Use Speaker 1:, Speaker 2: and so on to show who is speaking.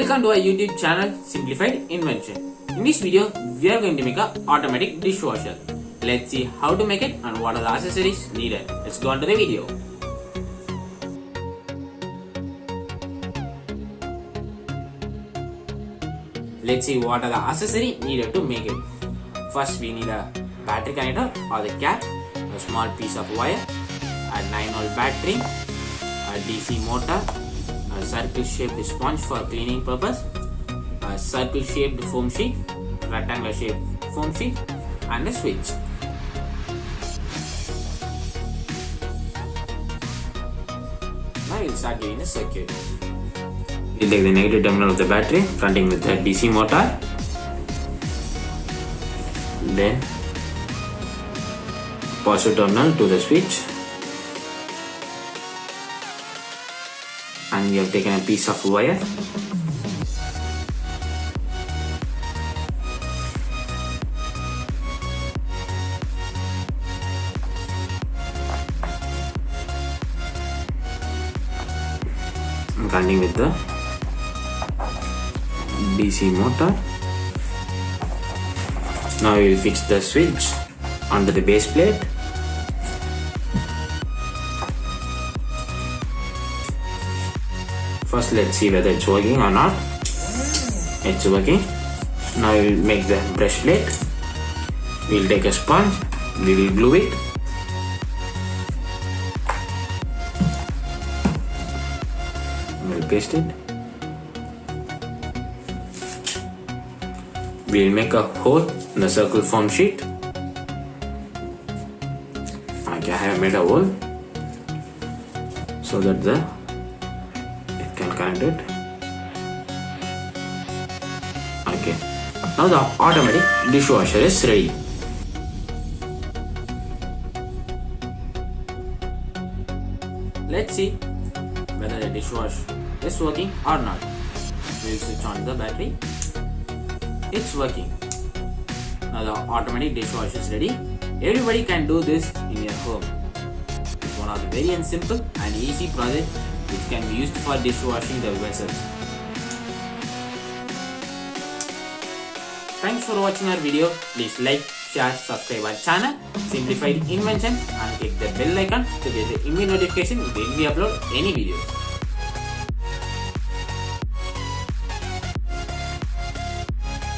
Speaker 1: Welcome to our YouTube channel Simplified Invention. In this video, we are going to make an automatic dishwasher. Let's see how to make it and what are the accessories needed. Let's go on to the video. Let's see what are the accessories needed to make it. First, we need a battery connector or the cap, a small piece of wire, a 9-volt battery, a DC motor, a circle-shaped sponge for cleaning purpose, a circle-shaped foam sheet, rectangular-shaped foam sheet, and a switch. Now we'll start giving the circuit. We'll take the negative terminal of the battery, connecting with the DC motor. Then positive terminal to the switch. And we have taken a piece of wire. Connecting with the DC motor. Now we will fix the switch onto the base plate. First, let's see whether it's working or not. It's working. Now we will make the brush plate. We will take a sponge. We will glue it. We will paste it. We will make a hole in the circle foam sheet. Okay, I have made a hole so that it can connect it. Okay, now the automatic dishwasher is ready. Let's see whether the dishwasher is working or not. We will switch on the battery. It's working. Now the automatic dishwasher is ready. Everybody can do this in your home. It's one of the very simple and easy project which can be used for dishwashing the vessels. Thanks for watching our video. Please like, share, subscribe our channel Simplified Invention and click the bell icon to get the immediate notification when we upload any videos.